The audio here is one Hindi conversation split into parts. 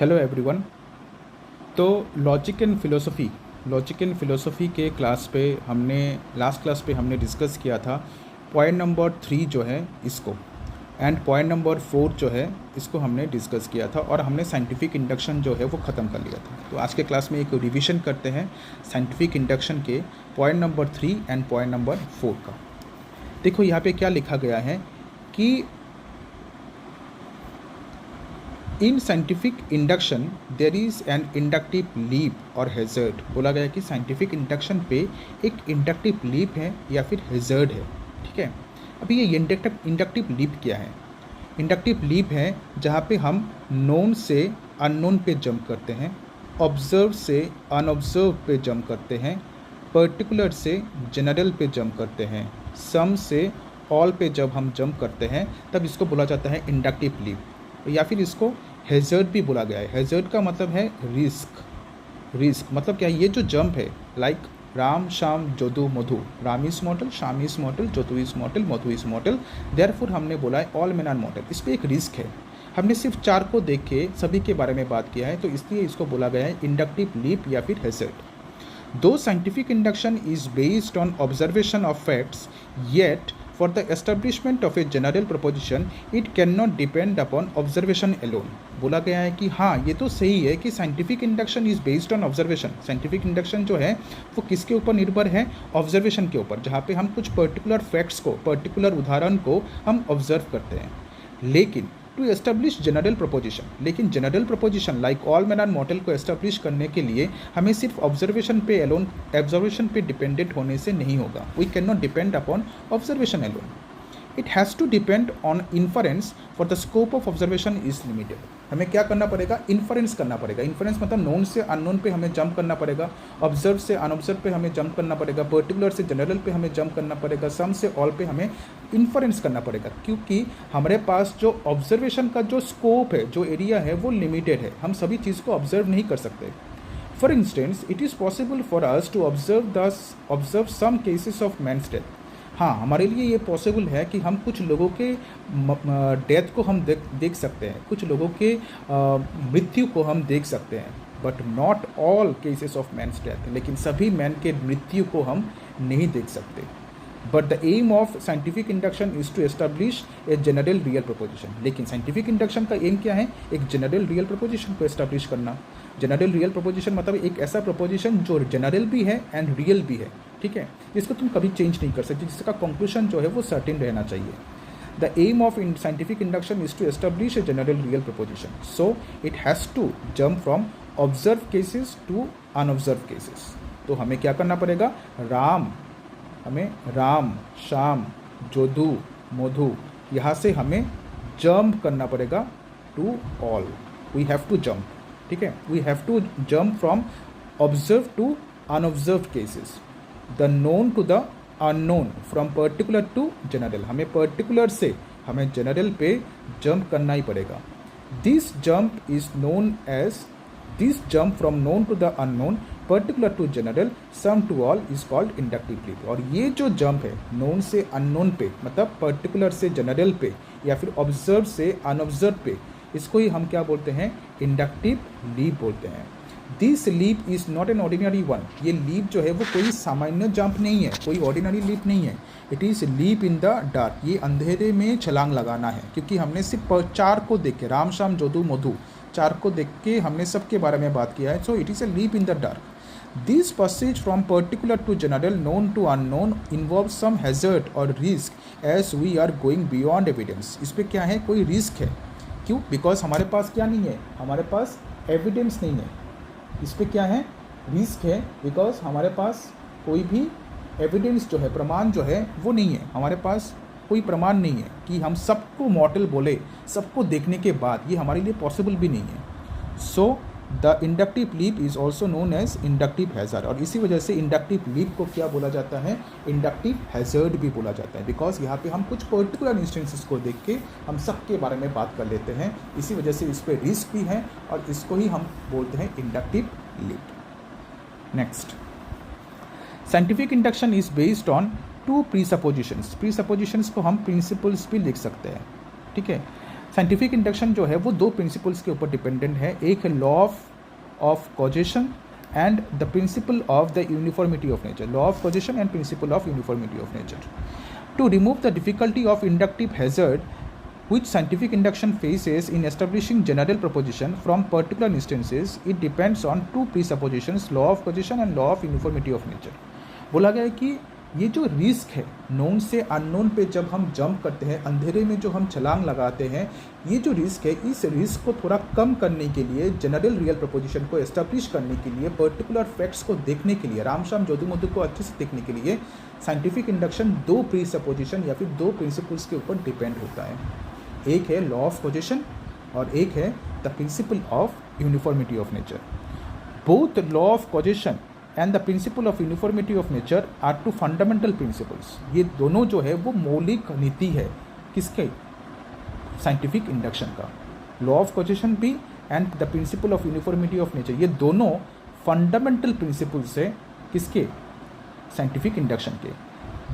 Hello everyone. तो लॉजिक एंड फिलोसफी के क्लास पे हमने लास्ट क्लास पे हमने डिस्कस किया था पॉइंट नंबर 3 जो है इसको, एंड पॉइंट नंबर 4 जो है इसको हमने डिस्कस किया था और हमने साइंटिफिक इंडक्शन जो है वो ख़त्म कर लिया था। तो आज के क्लास में एक रिवीजन करते हैं साइंटिफिक इंडक्शन के point number 3 and point number 4 का। देखो यहाँ पे क्या लिखा गया है कि in scientific induction there is an inductive leap और हैज़र्ड। बोला गया है कि साइंटिफिक इंडक्शन पे एक इंडक्टिव लीप है या फिर हैज़र्ड है। ठीक है, अभी ये इंडक्टिव लीप क्या है? इंडक्टिव लीप है जहाँ पे हम नोन से अननोन पे जंप करते हैं, ऑब्जर्व से अनऑब्जर्व पे जंप करते हैं, पर्टिकुलर से जनरल पे जंप करते हैं, सम से ऑल पे जब हम जंप करते हैं तब इसको बोला जाता है इंडक्टिव लीप, या फिर इसको हैज़र्ड भी बोला गया है। हैज़र्ड का मतलब है रिस्क मतलब क्या है? ये जो जंप है like Ram Shyam Jadu Madhu, Ram is model, Shyam is model, Jadu is model, Madhu is model, therefore हमने बोला है ऑल मेन आर मॉडल। इस पर एक रिस्क है। हमने सिर्फ 4 को देख के सभी के बारे में बात किया है, तो इसलिए इसको बोला गया है इंडक्टिव लीप या फिर हैज़र्ड। दो scientific induction is based on observation of facts, yet for the establishment of a general proposition it cannot depend upon observation alone। बोला गया है कि हाँ, ये तो सही है कि scientific induction is based on observation. Scientific induction जो है वो किसके ऊपर निर्भर है? ऑब्जर्वेशन के ऊपर, जहाँ पे हम कुछ पर्टिकुलर फैक्ट्स को, पर्टिकुलर उदाहरण को हम ऑब्जर्व करते हैं। लेकिन टू एस्टेब्लिश जनरल प्रपोजिशन, लेकिन general proposition like all man are mortal को एस्टेब्लिश करने के लिए हमें सिर्फ ऑब्जर्वेशन पे डिपेंडेंट होने से नहीं होगा। We can not depend upon observation alone. It has to depend on inference for the scope of observation is limited. हमें क्या करना पड़ेगा? इन्फरेंस करना पड़ेगा। इन्फरेंस मतलब नोन से अननोन पे हमें जंप करना पड़ेगा, ऑब्जर्व से अनऑब्जर्व पे हमें जंप करना पड़ेगा, पर्टिकुलर से जनरल पे हमें जंप करना पड़ेगा, सम से ऑल पे हमें इन्फरेंस करना पड़ेगा, क्योंकि हमारे पास जो ऑब्जर्वेशन का जो स्कोप है, जो एरिया है, वो लिमिटेड है। हम सभी चीज़ को ऑब्जर्व नहीं कर सकते। For instance it is possible for us to observe some cases of man's death. हाँ, हमारे लिए ये पॉसिबल है कि हम कुछ लोगों के डेथ को हम देख सकते हैं, कुछ लोगों के मृत्यु को हम देख सकते हैं, but not all cases of man's death. लेकिन सभी मैन के मृत्यु को हम नहीं देख सकते। But the aim of scientific induction is to establish a general real proposition. लेकिन साइंटिफिक इंडक्शन का एम क्या है? एक जनरल रियल प्रपोजिशन को एस्टेब्लिश करना। जनरल रियल प्रपोजिशन मतलब एक ऐसा प्रपोजिशन जो जनरल भी है एंड रियल भी है। ठीक है, जिसको तुम कभी चेंज नहीं कर सकते, जिसका कंक्लूजन जो है वो सर्टेन रहना चाहिए। The aim of scientific induction is to establish a general real proposition, so it has to jump from observe cases to unobserve cases. तो हमें क्या करना पड़ेगा? हमें राम शाम जोदू मधु, यहाँ से हमें जंप करना पड़ेगा to all. We have to jump. ठीक है, we have to jump from observe to unobserve cases, the known to the unknown, from particular to general. हमें पर्टिकुलर से हमें जनरल पे जंप करना ही पड़ेगा। This jump from known to the unknown, particular to general, some to all is called inductive leap. और ये जो जंप है नोन से अननोन पे, मतलब पर्टिकुलर से जनरल पे या फिर ऑब्जर्व से अनऑब्जर्व पे, इसको ही हम क्या बोलते हैं? इंडक्टिव लीप बोलते हैं। This leap is not an ordinary one. ये लीप जो है वो कोई सामान्य जंप नहीं है, कोई ऑर्डिनरी लीप नहीं है। It is leap in the dark. ये अंधेरे में छलांग लगाना है, क्योंकि हमने सिर्फ 4 को देख के, राम शाम जोदू मधु, 4 को देख के हमने सबके बारे में बात किया है। So it is a leap in the dark. This passage from particular to general, known to unknown, involves some hazard or risk as we are going beyond evidence। इस पर क्या है? कोई रिस्क है। क्यों? बिकॉज हमारे पास क्या नहीं है? हमारे पास एविडेंस नहीं है। इस पर क्या है? रिस्क है, बिकॉज हमारे पास कोई भी एविडेंस जो है, प्रमाण जो है वो नहीं है। हमारे पास कोई प्रमाण नहीं है कि हम सबको मॉडल बोले, सबको देखने के बाद, ये हमारे लिए पॉसिबल भी नहीं है। So the inductive leap is also known as inductive hazard. और इसी वजह से इंडक्टिव लीप को क्या बोला जाता है? इंडक्टिव हैज़र्ड भी बोला जाता है, बिकॉज यहाँ पे हम कुछ पर्टिकुलर इंस्टेंसेस को देख के हम सबके बारे में बात कर लेते हैं। इसी वजह से इस पर रिस्क भी है और इसको ही हम बोलते हैं inductive leap. Next, scientific induction is based on 2 presuppositions. Presuppositions को हम प्रिंसिपल्स भी लिख सकते हैं। ठीक है, साइंटिफिक इंडक्शन जो है वो दो प्रिंसिपल्स के ऊपर डिपेंडेंट है, एक है law of causation and the principle of the uniformity of nature, law of causation and principle of uniformity of nature. To remove the difficulty of inductive hazard which scientific induction faces in establishing general proposition from particular instances, it depends on two presuppositions, law of causation and law of uniformity of nature. बोला गया है कि ये जो रिस्क है नोन से अननोन पे जब हम जंप करते हैं, अंधेरे में जो हम छलांग लगाते हैं, ये जो रिस्क है इस रिस्क को थोड़ा कम करने के लिए, जनरल रियल प्रपोजिशन को एस्टेब्लिश करने के लिए, पर्टिकुलर फैक्ट्स को देखने के लिए, राम शाम जोधू मोधू को अच्छे से देखने के लिए साइंटिफिक इंडक्शन दो प्रीसपोजिशन या फिर दो प्रिंसिपल्स के ऊपर डिपेंड होता है. एक है लॉ ऑफ कॉजेशन और एक है the principle of uniformity of nature. Both law of causation and the principle of uniformity of nature are two fundamental principles. ये दोनों जो है वो मौलिक नीति है किसके, साइंटिफिक इंडक्शन का. लॉ ऑफ कॉजेशन भी and the principle of uniformity of nature, ये दोनों फंडामेंटल प्रिंसिपल्स है किसके, साइंटिफिक इंडक्शन के.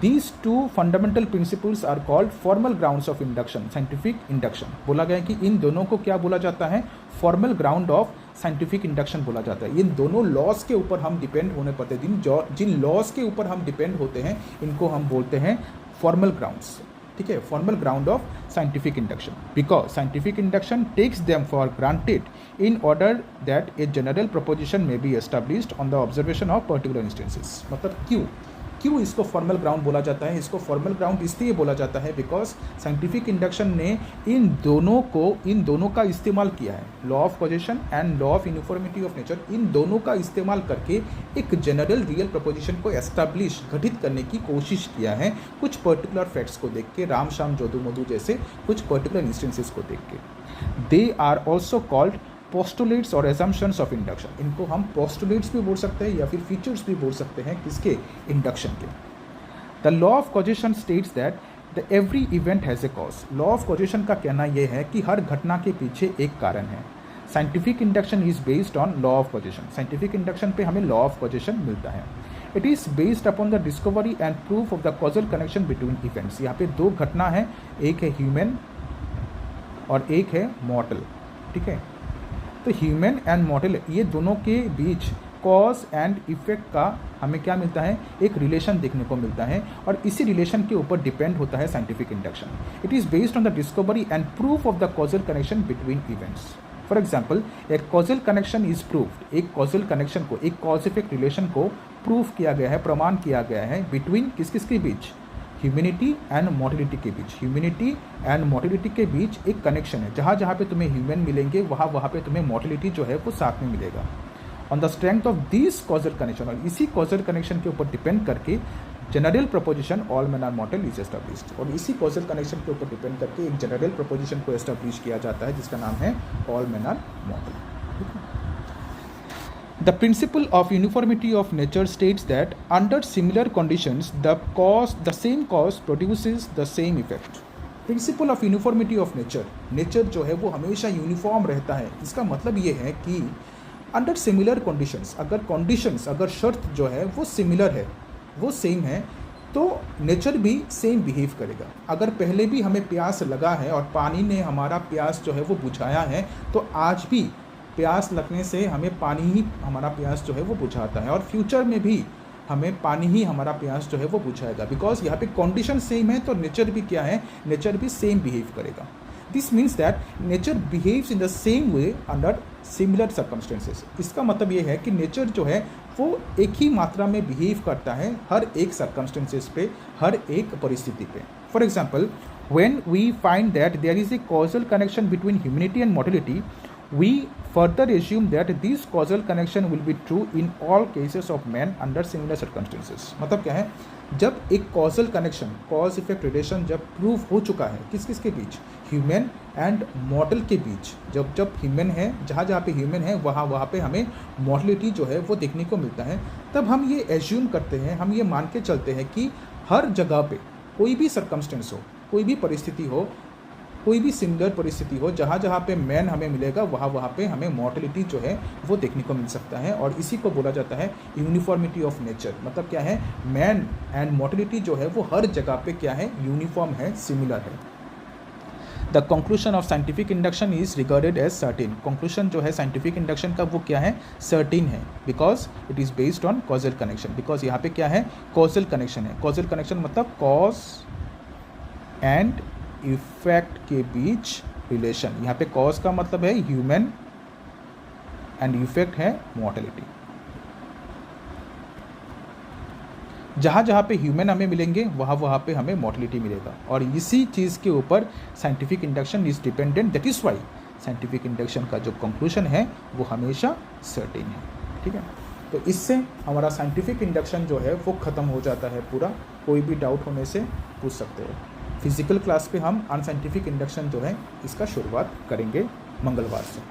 These two fundamental principles are called formal grounds of induction, scientific induction. बोला गया है कि इन दोनों को क्या बोला जाता है, formal ground of scientific induction बोला जाता है. इन दोनों लॉज के ऊपर हम डिपेंड होने पड़ते हैं, जिन लॉज के ऊपर हम डिपेंड होते हैं इनको हम बोलते हैं फॉर्मल ग्राउंड्स. ठीक है, formal ground of scientific induction, because scientific induction takes them for granted in order that a general proposition may be established on the observation of particular instances. मतलब क्यों इसको फॉर्मल ग्राउंड बोला जाता है, इसको फॉर्मल ग्राउंड इसलिए बोला जाता है बिकॉज साइंटिफिक इंडक्शन ने इन दोनों का इस्तेमाल किया है, law of causation and law of uniformity of nature, इन दोनों का इस्तेमाल करके एक जनरल रियल प्रपोजिशन को एस्टैब्लिश घटित करने की कोशिश किया है, कुछ पर्टिकुलर फैक्ट्स को देख के, राम शाम जोधू मोधू जैसे कुछ पर्टिकुलर इंस्टेंसेस को देख के. They are also called postulates और एजम्पशंस ऑफ इंडक्शन. इनको हम पोस्टुलेट्स भी बोल सकते हैं या फिर फीचर्स भी बोल सकते हैं किसके, इंडक्शन के. The law of causation states that the every event has a cause. Law of causation का कहना यह है कि हर घटना के पीछे एक कारण है. Scientific induction is based on law of causation. Scientific induction पे हमें लॉ ऑफ कॉजेशन मिलता है. It is based upon the discovery and proof of the causal connection between events. यहाँ पे दो घटना है, एक है ह्यूमन और एक है मॉर्टल. ठीक है, तो ह्यूमन एंड मॉर्टल ये दोनों के बीच कॉज एंड इफेक्ट का हमें क्या मिलता है, एक रिलेशन देखने को मिलता है और इसी रिलेशन के ऊपर डिपेंड होता है scientific induction. It is based on the discovery and proof of the causal connection between events. For example, एक कॉजल कनेक्शन इज प्रूव्ड. एक कॉजल कनेक्शन को, एक कॉज इफेक्ट रिलेशन को प्रूफ किया गया है, प्रमाण किया गया है बिटवीन किस के बीच, ह्यूमैनिटी एंड मॉर्टिलिटी के बीच. ह्यूमैनिटी एंड मॉर्टिलिटी के बीच एक कनेक्शन है, जहाँ पे तुम्हें ह्यूमन मिलेंगे वहाँ पे तुम्हें मॉर्टिलिटी जो है वो साथ में मिलेगा. On the strength of this causal connection, और इसी कॉजल कनेक्शन के ऊपर डिपेंड करके general proposition all man are mortal is established. और इसी कॉजल कनेक्शन के ऊपर डिपेंड करके एक जनरल प्रपोजिशन को एस्टैब्लिश किया जाता है जिसका नाम है all man are mortal. The principle of uniformity of nature states that under similar conditions the same cause produces the same effect. Principle of uniformity of nature, nature जो है वो हमेशा यूनिफॉर्म रहता है. इसका मतलब ये है कि अंडर सिमिलर कंडीशंस, अगर शर्त जो है वो सिमिलर है, वो सेम है, तो नेचर भी सेम बिहेव करेगा. अगर पहले भी हमें प्यास लगा है और पानी ने हमारा प्यास जो है वो बुझाया है, तो आज भी प्यास लगने से हमें पानी ही हमारा प्यास जो है वो बुझाता है और फ्यूचर में भी हमें पानी ही हमारा प्यास जो है वो बुझाएगा. बिकॉज यहाँ पे कंडीशन सेम है तो नेचर भी क्या है, नेचर भी सेम बिहेव करेगा. This means that nature behaves in the same way under similar circumstances. इसका मतलब ये है कि नेचर जो है वो एक ही मात्रा में बिहेव करता है हर एक सर्कमस्टेंसेस पे, हर एक परिस्थिति पे. For example, when we find that there is a causal connection between humanity and mortality, we further assume that this causal connection will be true in all cases of man under similar circumstances. मतलब क्या है, जब एक causal connection, cause effect relation जब प्रूव हो चुका है किस के बीच, ह्यूमन एंड मॉर्टल के बीच, जब ह्यूमन है, जहाँ पे ह्यूमन है वहाँ पे हमें मॉर्टलिटी जो है वो देखने को मिलता है, तब हम ये एज्यूम करते हैं, हम ये मान के चलते हैं कि हर जगह पे कोई भी सर्कमस्टेंस हो, कोई भी परिस्थिति हो, कोई भी सिमिलर परिस्थिति हो, जहाँ पे मैन हमें मिलेगा वहाँ पे हमें मॉर्टिलिटी जो है वो देखने को मिल सकता है. और इसी को बोला जाता है यूनिफॉर्मिटी ऑफ नेचर. मतलब क्या है, मैन एंड मॉर्टिलिटी जो है वो हर जगह पे क्या है, यूनिफॉर्म है, सिमिलर है. The conclusion of scientific induction is regarded as certain. Conclusion जो है साइंटिफिक इंडक्शन का वो क्या है, सर्टेन है, because it is based on causal connection. Because यहाँ पे क्या है, कॉजल कनेक्शन है। कॉजल कनेक्शन मतलब कॉज एंड इफेक्ट के बीच रिलेशन। यहाँ पे कॉज का मतलब है ह्यूमन एंड इफेक्ट है मॉर्टेलिटी। जहाँ जहाँ पे ह्यूमन हमें मिलेंगे वहाँ पे हमें मॉर्टेलिटी मिलेगा, और इसी चीज़ के ऊपर scientific induction is dependent. That is why scientific induction का जो कंक्लूजन है वो हमेशा सर्टेन है। ठीक है, तो इससे हमारा साइंटिफिक इंडक्शन जो है वो ख़त्म हो जाता है पूरा। कोई भी डाउट होने से पूछ सकते हो। फिजिकल क्लास पे हम अनसाइंटिफिक इंडक्शन जो है इसका शुरुआत करेंगे मंगलवार से।